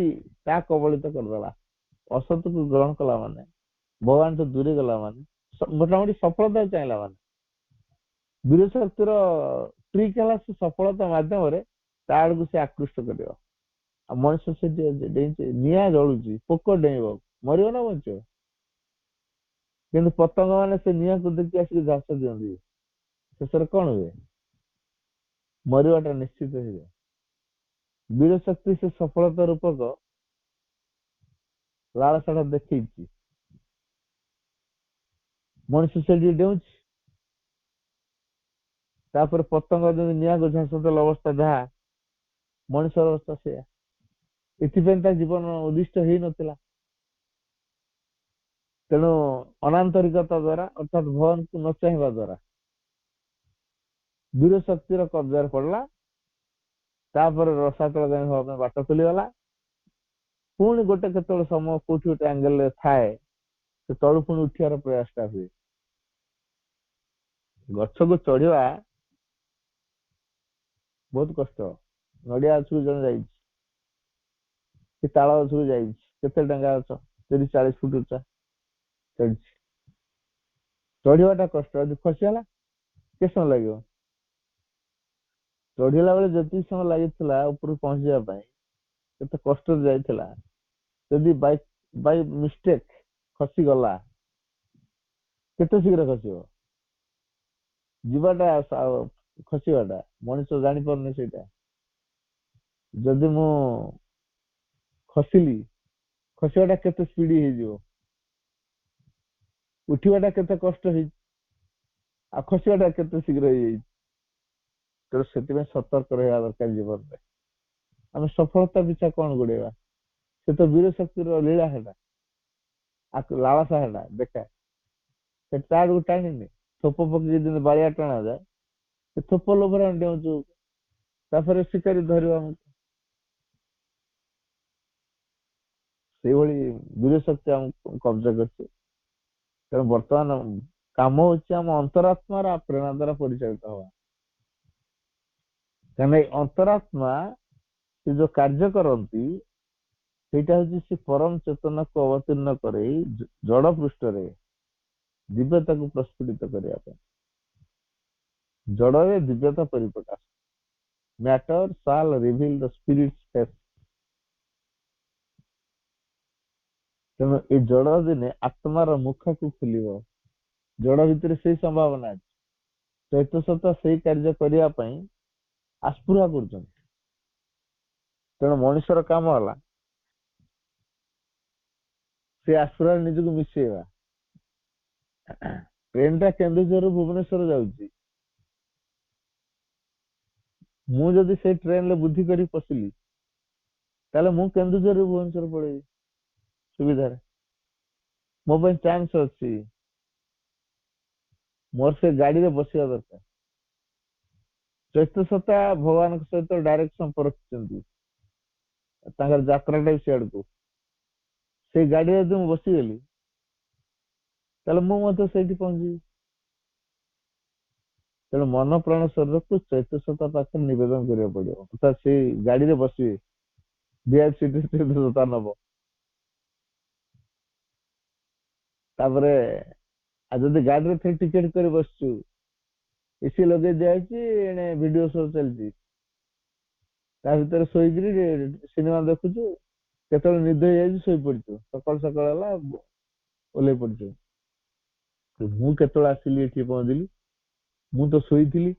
ତା କବଳିତ କରିଦେଲା। ଅସତକୁ ଗ୍ରହଣ କଲା ମାନେ, ଭଗବାନଠୁ ଦୂରେଇ ଗଲା ମାନେ, ମୋଟାମୋଟି ସଫଳତା ଚାହିଁଲା ମାନେ, ବୀର ଶକ୍ତିର ଟ୍ରିକ୍ ହେଲା ସେ ସଫଳତା ମାଧ୍ୟମରେ ତା ଆଡକୁ ସେ ଆକୃଷ୍ଟ କରିବ। ଆଉ ମଣିଷ ସେଠି ଡେଇଁଛି, ନିଆଁ ଜଳୁଛି, ପୋକ ଡେଇଁବ, ମରିବ ନା ବଞ୍ଚିବ? କିନ୍ତୁ ପତଙ୍ଗ ମାନେ ସେ ନିଆଁକୁ ଦେଖି ଆସିକି ଝାସ ଦିଅନ୍ତି, ଶେଷରେ କଣ ହୁଏ? ମରିବାଟା ନିଶ୍ଚିତ ହେଇଯାଏ। ବୀର ଶକ୍ତି ସେ ସଫଳତା ରୂପକ ଲାଳସାଟା ଦେଖେଇଛି, ମଣିଷ ସେଠି ଡେଉଁଛି। ତାପରେ ପତଙ୍ଗ ଯଦି ନିଆଁକୁ ଝାସ ଦେଲା ଅବସ୍ଥା ଯାହା, ମଣିଷର ଅବସ୍ଥା ସେଇଆ। ଏଥିପାଇଁ ତା ଜୀବନ ଉଦ୍ଦିଷ୍ଟ ହେଇନଥିଲା। ତେଣୁ ଅନାନ୍ତରିକତା ଦ୍ଵାରା, ଅର୍ଥାତ ଭଗବାନଙ୍କୁ ନ ଚାହିଁବା ଦ୍ଵାରା ବୀର ଶକ୍ତିର କବ୍ଜାରେ ପଡିଲା। ତାପରେ ରସାତଳ ଯାଇ ହବା ପାଇଁ ବାଟ ଖୋଲିଗଲା। ପୁଣି ଗୋଟେ କେତେବେଳେ ସମୟ କୋଉଠି ଗୋଟେ ଆଙ୍ଗେଲ ରେ ଥାଏ, ସେ ତଳୁ ପୁଣି ଉଠିବାର ପ୍ରୟାସଟା ହୁଏ। ଗଛକୁ ଚଢିବା ବହୁତ କଷ୍ଟ। ନଡିଆ ଗଛକୁ ଜଣେ ଯାଇଛି, କି ତାଳ ଗଛକୁ ଯାଇଛି, କେତେ ଡେଙ୍ଗା ଗଛ, 30-40 ଫୁଟ ଉଚ୍ଚା, ଚଢିଛି। ଚଢିବାଟା କଷ୍ଟ, ଯଦି ଖସିଗଲା କେତେ ସମୟ ଲାଗିବ? ଚଢିଲା ବେଳେ ଯେତିକି ସମୟ ଲାଗିଥିଲା ଉପରକୁ ପହଞ୍ଚିବା ପାଇଁ, କେତେ କଷ୍ଟରେ ଯାଇଥିଲା, ଯଦି ବାଇ ମିଷ୍ଟେକ ଖସିଗଲା, କେତେ ଶୀଘ୍ର ଖସିବ? ଯିବାଟା ଖସିବାଟା ମଣିଷ ଜାଣିପାରୁନି ସେଇଟା। ଯଦି ମୁଁ ଖସିଲି, ଖସିବାଟା କେତେ ସ୍ପିଡ ହେଇଯିବ, ଉଠିବାଟା କେତେ କଷ୍ଟ ହେଇଛି, ଆଉ ଖସିବାଟା କେତେ ଶୀଘ୍ର ହେଇଯାଇଛି। ତେଣୁ ସେଥିପାଇଁ ସତର୍କ ରହିବା ଦରକାର ଜୀବନରେ। ଆମେ ସଫଳତା ପିଛା କଣ ଗୋଡେଇବା? ସେ ତ ବୀର ଶକ୍ତିର ଲୀଳା ହେଲା, ଲାଳସା ହେଲା ଦେଖା, ସେ ତା ଆଡକୁ ଟାଣିନି। ଥୋପ ପକେଇକି ଯେମିତି ବାଳିଆ ଟଣା ଯାଏ, ସେ ଥୋପ ଲୋଭରେ ଆମେ ଡେଉଁଛୁ, ତାପରେ ଶିକାରୀ ଧରିବା ଆମକୁ। ସେଇଭଳି ବୀର ଶକ୍ତି ଆମକୁ କବ୍ଜା କରିଛି। ତେଣୁ ବର୍ତ୍ତମାନ କାମ ହଉଛି ଆମ ଅନ୍ତରାତ୍ମାର ପ୍ରେରଣା ଦ୍ୱାରା ପରିଚାଳିତ ହବା। କାରଣ ଏଇ ଅନ୍ତରାତ୍ମା ସେ ଯୋଉ କାର୍ଯ୍ୟ କରନ୍ତି, ସେଇଟା ହଉଛି ସେ ପରମ ଚେତନାକୁ ଅବତୀର୍ଣ୍ଣ କରି ଜଡ ପୃଷ୍ଠରେ ଦିବ୍ୟତାକୁ ପ୍ରସ୍ଫୁଟିତ କରିବା ପାଇଁ। ଜଡରେ ଦିବ୍ୟତା ପରିପ୍ରକାଶ। ମ୍ୟାଟର ସାଲ୍ ରିଭିଲ୍ ଦ ସ୍ପିରିଟ୍ସ ଫେସ୍। ତେଣୁ ଏ ଜଡ ଦିନେ ଆତ୍ମାର ମୁଖକୁ ଖୋଲିବ। ଜଡ ଭିତରେ ସେଇ ସମ୍ଭାବନା ଅଛି। ଚୈତ ସତ୍ତା ସେଇ କାର୍ଯ୍ୟ କରିବା ପାଇଁ ଆସ୍ପୃହା କରୁଛନ୍ତି। ତେଣୁ ମଣିଷର କାମ ହେଲା ସେ ଆସ୍ପୃହାରେ ନିଜକୁ ମିଶେଇବା। ଟ୍ରେନଟା କେନ୍ଦୁଝରରୁ ଭୁବନେଶ୍ୱର ଯାଉଛି, ମୁଁ ଯଦି ସେଇ ଟ୍ରେନରେ ବୁଦ୍ଧି କରି ପଶିଲି, ତାହେଲେ ମୁଁ କେନ୍ଦୁଝରରୁ ଭୁବନେଶ୍ୱର ପଳେଇବି ସୁବିଧାରେ। ମୋ ପାଇଁ ଚାନ୍ସ ଅଛି, ମୋର ସେ ଗାଡିରେ ବସିବା ଦରକାର। ଚୈତ ସତ୍ତା ଭଗବାନଙ୍କ ସହିତ ଡାଇରେକ୍ଟ ସମ୍ପର୍କ ରଖିଛନ୍ତି, ତାଙ୍କର ଯାତ୍ରାଟା ବି ସିଆଡକୁ। ସେଇ ଗାଡିରେ ଯଦି ମୁଁ ବସିଗଲି, ତାହେଲେ ମୁଁ ମଧ୍ୟ ସେଇଠି ପହଞ୍ଚିବି। ତେଣୁ ମନ ପ୍ରାଣ ଶରୀରକୁ ଚୈତ ସତ୍ତା ପାଖରେ ନିବେଦନ କରିବାକୁ ପଡିବ, ଅର୍ଥାତ୍ ସେଇ ଗାଡିରେ ବସିବେ, VIP ସିଟ୍ ଚୈତ ସତ୍ତା ନବ। ତାପରେ ଆଉ ଯଦି ଗାଡିରେ ଥରେ ଟିକେଟ କରି ବସିଛୁ, ଏସି ଲଗେଇ ଦିଆହେଇଛି, ଏଣେ ଭିଡିଓ ସୋ ଚାଲିଛି, ତା ଭିତରେ ଶୋଇକିରି ସିନେମା ଦେଖୁଛୁ, କେତେବେଳେ ନିଦ ହେଇଯାଇଛି ଶୋଇପଡିଛୁ, ସକାଳୁ ସକାଳ ହେଲା ଓହ୍ଲେଇ ପଡିଛୁ। ମୁଁ କେତେବେଳେ ଆସିଲି ଏଠି ପହଞ୍ଚିଲି, ମୁଁ ତ ଶୋଇଥିଲି।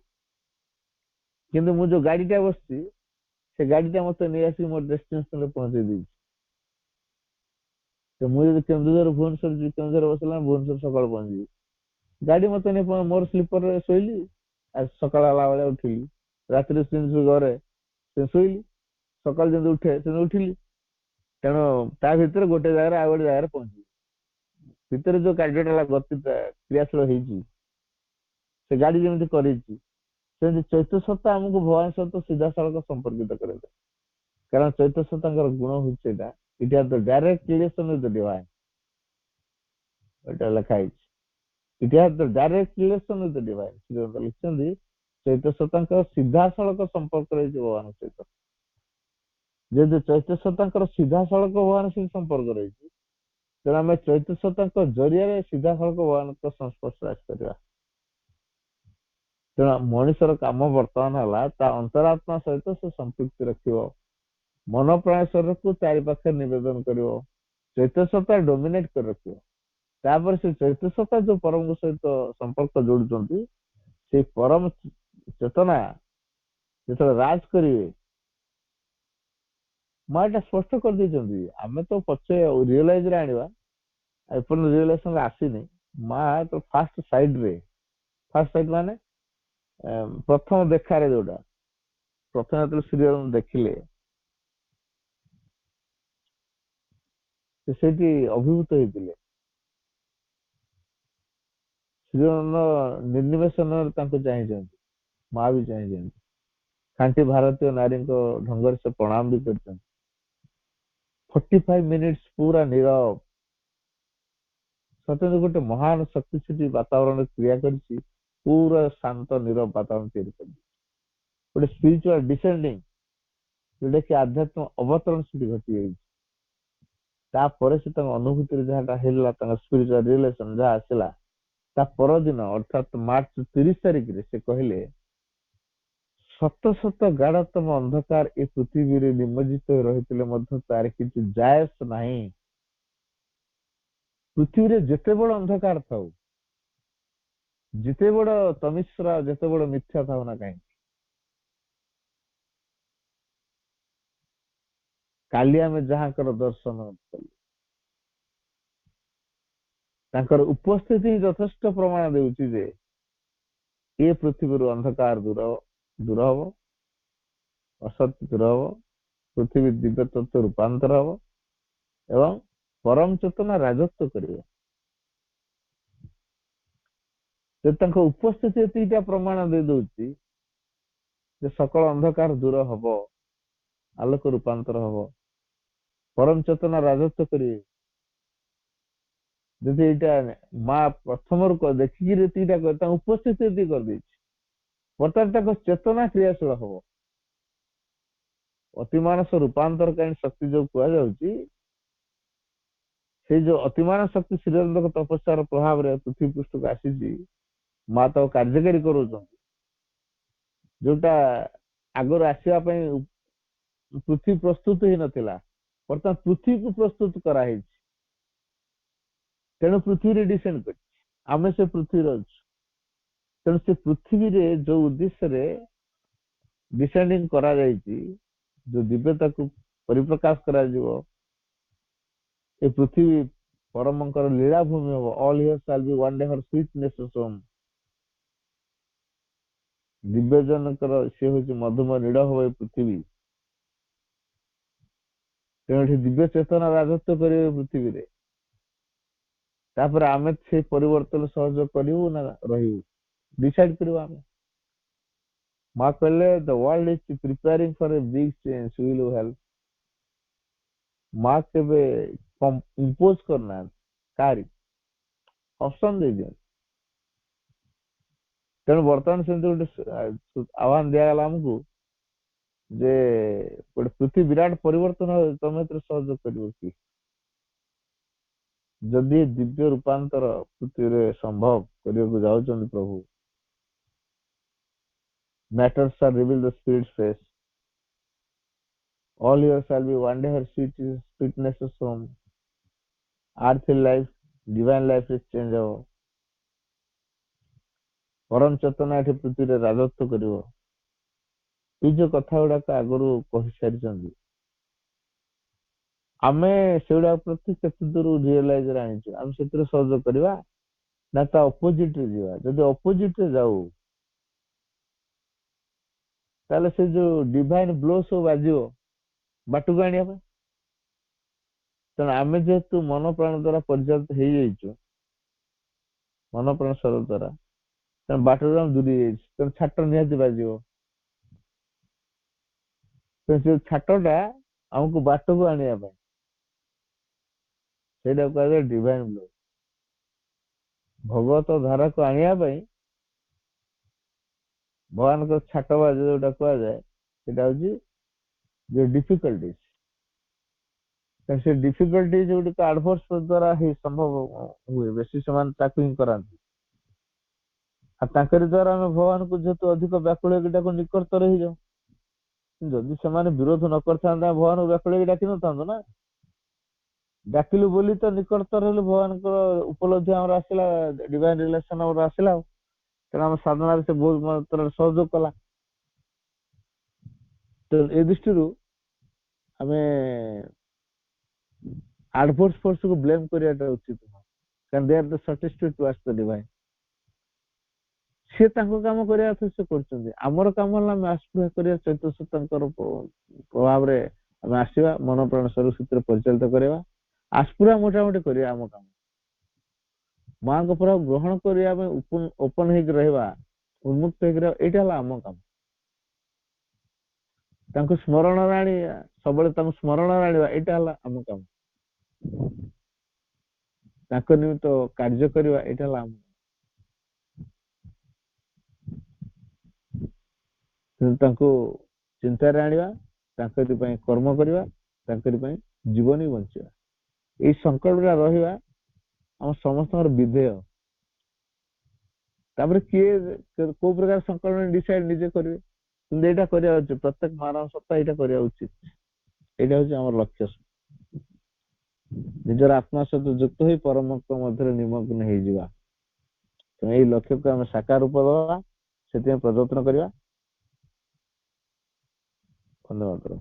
କିନ୍ତୁ ମୁଁ ଯୋଉ ଗାଡିଟା ବସିଛି, ସେ ଗାଡିଟା ମତେ ନେଇ ଆସିକି ମୋ ଡେଷ୍ଟିନେସନରେ ପହଞ୍ଚେଇ ଦେଇଛି। ତ ମୁଁ ଯଦି କେନ୍ଦୁଝର ଭୁବନେଶ୍ୱର ଯିବି, କେନ୍ଦୁଝର ବସିଲା ଭୁବନେଶ୍ୱର ସକାଳୁ ପହଞ୍ଚିବି। ଗାଡି ମତେ ନେଇ ମୋର ସ୍ଲିପରରେ ଶୋଇଲି, ଆଉ ସକାଳ ହେଲା ବେଳେ ଉଠିଲି। ରାତିରେ ସେମିତି ଘରେ ସେ ଶୋଇଲି, ସକାଳୁ ଯେମିତି ଉଠେ ସେମିତି ଉଠିଲି। ତେଣୁ ତା ଭିତରେ ଗୋଟେ ଜାଗାରେ ଆଉ ଗୋଟେ ଜାଗାରେ ପହଞ୍ଚିବି। ଭିତରେ ଯୋଉ କାର୍ଯ୍ୟଟା ଗତି କ୍ରିୟାଶୀଳ ହେଇଛି, ସେ ଗାଡି ଯେମିତି କରିଛି, ସେମିତି ଚୈତ ସତ୍ତା ଆମକୁ ଭଗବାନ ସହିତ ସିଧାସଳଖ ସମ୍ପର୍କିତ କରାଯାଏ। କାରଣ ଚୈତ ସତ୍ତାଙ୍କର ଗୁଣ ହଉଛି ଏଇଟା, it has the direct relation with the divine. ଏଇଟା ଲେଖା ହେଇଛି, it has the direct relation with the divine. ଶ୍ରୀଯୁକ୍ତ ଲେଖିଛନ୍ତି ଚୈତ ସତ୍ତାଙ୍କର ସିଧାସଳଖ ସମ୍ପର୍କ ରହିଛି ଭଗବାନଙ୍କ ସହିତ। ଯେହେତୁ ଚୈତ ସତ୍ତାଙ୍କର ସିଧାସଳଖ ଭଗବାନ ସହିତ ସମ୍ପର୍କ ରହିଛି, ତେଣୁ ଆମେ ଚୈତ ସତ୍ତାଙ୍କ ଜରିଆରେ ସିଧାସଳଖ ଭଗବାନଙ୍କ ସଂସ୍ପର୍ଶରେ ଆସିପାରିବା। ତେଣୁ ମଣିଷର କାମ ବର୍ତ୍ତମାନ ହେଲା ତା ଅନ୍ତରାତ୍ମା ସହିତ ସେ ସମ୍ପୃକ୍ତି ରଖିବ, ମନ ପ୍ରାଣ ଶରୀରକୁ ଚାରି ପାଖରେ ନିବେଦନ କରିବ, ଚୈତ ସତ୍ତା ଡୋମିନେଟ କରି ରଖିବ। ତାପରେ ସେ ଚୈତ ସତ୍ତା ଯୋଉ ପରମଙ୍କ ସହିତ ସମ୍ପର୍କ ଯୋଡୁଛନ୍ତି, ସେଇ ପରମ ଚେତନା ଯେତେବେଳେ ରାଜ କରିବେ, ମା ଏଟା ସ୍ପଷ୍ଟ କରିଦେଇଛନ୍ତି। ଆମେ ତ ପଛେ ରିଅଲାଇଜରେ ଆଣିବା, ଏପର୍ଯ୍ୟନ୍ତ ରିଅଲାଇଜେସନ ଆସିନି। ମା ତ ଫାଷ୍ଟ ସାଇଡ୍ ମାନେ ପ୍ରଥମ ଦେଖାରେ ଯୋଉଟା, ପ୍ରଥମେ ଯେତେବେଳେ ଶ୍ରୀରାମ ଦେଖିଲେ, ସେ ସେଇଠି ଅଭିଭୂତ ହେଇଥିଲେ। ଶ୍ରୀରାମ ନିର୍ନିମେଷନରେ ତାଙ୍କୁ ଚାହିଁଛନ୍ତି, ମା ବି ଚାହିଁଛନ୍ତି। ଖାଣ୍ଟି ଭାରତୀୟ ନାରୀଙ୍କ ଢଙ୍ଗରେ ସେ ପ୍ରଣାମ ବି କରିଛନ୍ତି। 45 ମିନିଟ୍ସ ପୁରା ନୀରବ, ସତେଜ ଗୋଟେ ମହାନ ଶକ୍ତି ସେଠି ବାତାବରଣରେ କ୍ରିୟା କରିଛି। ପୁରା ଶାନ୍ତ ନୀରବ ବାତାବରଣ ତିଆରି କରିଛି, ଗୋଟେ ସ୍ପିରିଚୁଆଲ ଡିସେଣ୍ଡିଂ, ଯୋଉଟା କି ଆଧ୍ୟାତ୍ମ ଅବତରଣ ସେଠି ଘଟିଯାଇଛି। ତାପରେ ସେ ତାଙ୍କ ଅନୁଭୂତିରେ ଯାହାଟା ହେଲା, ତାଙ୍କ ସ୍ପିରିଚୁଆଲ ରିଲେସନ ଯାହା ଆସିଲା, ତା ପରଦିନ ଅର୍ଥାତ୍ ମାର୍ଚ୍ଚ 30 ତାରିଖରେ ସେ କହିଲେ, ଶତ ଶତ ଗାଢତମ ଅନ୍ଧକାର ଏ ପୃଥିବୀରେ ନିମଜ୍ଜିତ ରହିଥିଲେ ମଧ୍ୟ ତାର କିଛି ଜାୟସ ନାହିଁ। ପୃଥିବୀରେ ଯେତେ ବଡ ଅନ୍ଧକାର ଥାଉ, ଯେତେ ବଡ ତମିଶ୍ରା, ଯେତେ ବଡ ମିଥ୍ୟା ଥାଉ ନା କାହିଁକି, କାଲି ଆମେ ଯାହାଙ୍କର ଦର୍ଶନ କଲୁ, ତାଙ୍କର ଉପସ୍ଥିତି ଯଥେଷ୍ଟ ପ୍ରମାଣ ଦେଉଛି ଯେ ଏ ପୃଥିବୀରୁ ଅନ୍ଧକାର ଦୂର ଦୂର ହବ, ଅସତ୍ୟ ଦୂର ହବ, ପୃଥିବୀ ଦିବ୍ୟ ତତ୍ତ୍ୱ ରୂପାନ୍ତର ହବ ଏବଂ ପରମ ଚେତନା ରାଜତ୍ୱ କରିବ। ଯେ ତାଙ୍କ ଉପସ୍ଥିତି ଏତିକିଟା ପ୍ରମାଣ ଦେଇ ଦଉଛି ଯେ ସକଳ ଅନ୍ଧକାର ଦୂର ହବ, ଆଲୋକ ରୂପାନ୍ତର ହବ, ପରମ ଚେତନା ରାଜତ୍ୱ କରିବେ। ଯଦି ଏଇଟା ମା ପ୍ରଥମରୁ ଦେଖିକିରି ଏତିକିଟା ତାଙ୍କ ଉପସ୍ଥିତି ଏତିକି କରିଦେଇଛି, ବର୍ତ୍ତମାନ ତାଙ୍କ ଚେତନା କ୍ରିୟାଶୀଳ ହବ। ଅତିମାନସ ରୂପାନ୍ତର କାହିଁ ଶକ୍ତି ଯୋଉ କୁହାଯାଉଛି, ସେଇ ଯୋଉ ଅତିମାନ ଶକ୍ତି ଶ୍ରୀରନ୍ଧକ ତପସ୍ୟାର ପ୍ରଭାବରେ ପୃଥିବୀ ପୃଷ୍ଠକୁ ଆସିଛି, ମା ତାକୁ କାର୍ଯ୍ୟକାରୀ କରୁଛନ୍ତି। ଯୋଉଟା ଆଗରୁ ଆସିବା ପାଇଁ ପୃଥିବୀ ପ୍ରସ୍ତୁତ ହେଇନଥିଲା, ବର୍ତ୍ତମାନ ପୃଥିବୀକୁ ପ୍ରସ୍ତୁତ କରାହେଇଛି। ତେଣୁ ପୃଥିବୀରେ ଡିସେଣ୍ଡ କରିଛି, ଆମେ ସେ ପୃଥିବୀରେ ଅଛୁ। ତେଣୁ ସେ ପୃଥିବୀରେ ଯୋଉ ଉଦ୍ଦେଶ୍ୟରେ ଡିସେଣ୍ଡିଂ କରାଯାଇଛି, ଯୋଉ ଦିବ୍ୟତାକୁ ପରିପ୍ରକାଶ କରାଯିବ, ଏ ପୃଥିବୀ ପରମଙ୍କର ଲୀଳା ଭୂମି ହବ। All here shall be one day her sweetness home. ଦିବ୍ୟଜନଙ୍କର ସେ ହଉଛି ମଧୁମୟ ନୀଡ଼ ହବ ଏ ପୃଥିବୀ। ତେଣୁ ଏଠି ଦିବ୍ୟ ଚେତନା ରାଜତ୍ୱ କରିବେ ପୃଥିବୀରେ। ତାପରେ ଆମେ ସେ ପରିବର୍ତ୍ତନ ସହଯୋଗ କରିବୁ ନା ରହିବୁ, ଡିସାଇଡ କରିବୁ ଆମେ। ମା କହିଲେ the world is preparing for a big change, will you help. ମା କେବେ ଇମ୍ପୋଜ କରିନାହାନ୍ତି, କାହାରି ଅପସନ ଦେଇଦିଅନ୍ତି। ତେଣୁ ବର୍ତ୍ତମାନ ସେମିତି ଗୋଟେ ଆହ୍ୱାନ ଦିଆଗଲା ଆମକୁ ଯେ ଗୋଟେ ପୃଥିବୀ ବିରାଟ ପରିବର୍ତ୍ତନ ହବ, ତମେ ଏଥିରେ ସହଯୋଗ କରିବ କି? ଯଦି ଦିବ୍ୟ ରୂପାନ୍ତର ପୃଥିବୀରେ ସମ୍ଭବ କରିବାକୁ ଯାଉଛନ୍ତି ପ୍ରଭୁ, matters shall reveal the spirit's face. All here shall be one day her sweetness is home. Earthly life, divine life is change ହବ। ପରମ ଚେତନା ଏଠି ପୃଥିବୀରେ ରାଜତ୍ୱ କରିବ। ଏଇ ଯୋଉ କଥା ଗୁଡାକ ଆଗରୁ କହିସାରିଛନ୍ତି, ଆମେ ସେଗୁଡା ପ୍ରତି କେତେ ଦୂର ରିଅଲାଇଜରେ ଆଣିଛୁ, ଆମେ ସେଥିରେ ସହଯୋଗ କରିବା ନା ତା ଅପୋଜିଟ ରେ ଯିବା? ଯଦି ଅପୋଜିଟ ରେ ଯାଉ, ତାହେଲେ ସେ ଯୋଉ ଡିଭାଇନ ବ୍ଲୋ ସବୁ ବାଜିବ ବାଟକୁ ଆଣିବା ପାଇଁ। ତେଣୁ ଆମେ ଯେହେତୁ ମନ ପ୍ରାଣ ଦ୍ଵାରା ପରିଚାଳିତ ହେଇଯାଇଛୁ, ମନ ପ୍ରାଣ ଶରୀର ଦ୍ଵାରା, ତେଣୁ ବାଟରୁ ଆମେ ଦୂରେଇ ଯାଇଛୁ। ତେଣୁ ଛାଟ ନିହାତି ବାଜିବ। ତେଣୁ ସେ ଛାଟଟା ଆମକୁ ବାଟକୁ ଆଣିବା ପାଇଁ, ସେଇଟା କୁହାଯାଏ ଡିଭାଇନ ବ୍ଲୋ। ଭଗବତ ଧାରାକୁ ଆଣିବା ପାଇଁ ଭଗବାନଙ୍କ ଛାଟ ବାଜି ଯୋଉଟା କୁହାଯାଏ, ସେଇଟା ହଉଛି ଯେ ଡିଫିକଲ୍ଟିଜ। ସେ ଡିଫିକଲ୍ଟି ଯୋଉଟା ଆଡଭର୍ସ ଦ୍ଵାରା ହିଁ ସମ୍ଭବ ହୁଏ, ବେଶୀ ସେମାନେ ତାକୁ ହିଁ କରାନ୍ତି। ଆଉ ତାଙ୍କରି ଦ୍ଵାରା ଆମେ ଭଗବାନଙ୍କୁ ଯେହେତୁ ଅଧିକ ବ୍ୟାକୁଳ ହେଇକି ତାକୁ ନିକଟତର ହେଇଯାଉ। ଯଦି ସେମାନେ ବିରୋଧ ନ କରିଥାନ୍ତେ, ଭଗବାନଙ୍କୁ ବ୍ୟାକୁଳ ହେଇକି ଡାକି ନଥାନ୍ତୁ ନା। ଡାକିଲୁ ବୋଲି ତ ନିକଟତର ହେଲୁ, ଭଗବାନଙ୍କର ଉପଲବ୍ଧି ଆମର ଆସିଲା, ଡିଭାଇନ ରିଲେସନ ଆମର ଆସିଲା। ତେଣୁ ଆମ ସାଧନାରେ ସେ ବହୁତ ମାତ୍ରାରେ ସହଯୋଗ କଲା। ତ ଏ ଦୃଷ୍ଟିରୁ ଆମେ ଆଡଭର୍ସ ଫୋର୍ସକୁ ବ୍ଲେମ କରିବାଟା ଉଚିତ ନୁହଁ, କାରଣ ଦେ ଆର ଦ ସଟିଷ୍ଟିଟ୍ୟୁଟ ଟୁୱାର୍ଡସ ଦ ଡିଭାଇନ। ସେ ତାଙ୍କ କାମ କରିବା କଥା ସେ କରୁଛନ୍ତି, ଆମର କାମ ହେଲା ଆମେ ଆସ୍ପୃହା କରିବା, ଚୈତନ୍ୟ ସତ୍ତାଙ୍କର ପ୍ରଭାବରେ ଆମେ ଆସିବା, ମନ ପ୍ରାଣ ଶରୀର ସୂତ୍ରରେ ପରିଚାଳିତ କରିବା, ଆସ୍ପୃହା ମୋଟାମୋଟି କରିବା ଆମ କାମ। ମାଙ୍କ ପ୍ରଭାବ ଗ୍ରହଣ କରିବା ପାଇଁ ଓପନ ହେଇକି ରହିବା, ଉନ୍ମୁକ୍ତ ହେଇକି ରହିବା, ଏଇଟା ହେଲା ଆମ କାମ। ତାଙ୍କୁ ସ୍ମରଣରେ ଆଣି ସବୁବେଳେ ତାଙ୍କୁ ସ୍ମରଣରେ ଆଣିବା, ଏଇଟା ହେଲା ଆମ କାମ। ତାଙ୍କ ନିମିତ୍ତ କାର୍ଯ୍ୟ କରିବା, ଏଇଟା ହେଲା ଆମ। ତାଙ୍କୁ ଚିନ୍ତାରେ ଆଣିବା, ତାଙ୍କରି ପାଇଁ କର୍ମ କରିବା, ତାଙ୍କରି ପାଇଁ ଜୀବନ ବି ବଞ୍ଚିବା, ଏଇ ସଂକଳ୍ପଟା ରହିବା ଆମ ସମସ୍ତଙ୍କର ବିଧେୟ। ତାପରେ କିଏ କୋଉ ପ୍ରକାର ସଂକଳ୍ପ ଡିସାଇଡ ନିଜେ କରିବେ, କିନ୍ତୁ ଏଇଟା କରିବା ଉଚିତ। ପ୍ରତ୍ୟେକ ମାନବ ସତ୍ତା ଏଇଟା କରିବା ଉଚିତ। ଏଇଟା ହଉଛି ଆମର ଲକ୍ଷ୍ୟ। ନିଜର ଆତ୍ମା ସହିତ ଯୁକ୍ତ ହୋଇ ପରମଙ୍କ ମଧ୍ୟରେ ନିମଗ୍ନ ହେଇଯିବା। ତେଣୁ ଏଇ ଲକ୍ଷ୍ୟକୁ ଆମେ ସାକାର ରୂପ ଦେବା, ସେଥିପାଇଁ ପ୍ରଯତ୍ନ କରିବା। ଧନ୍ୟବାଦ।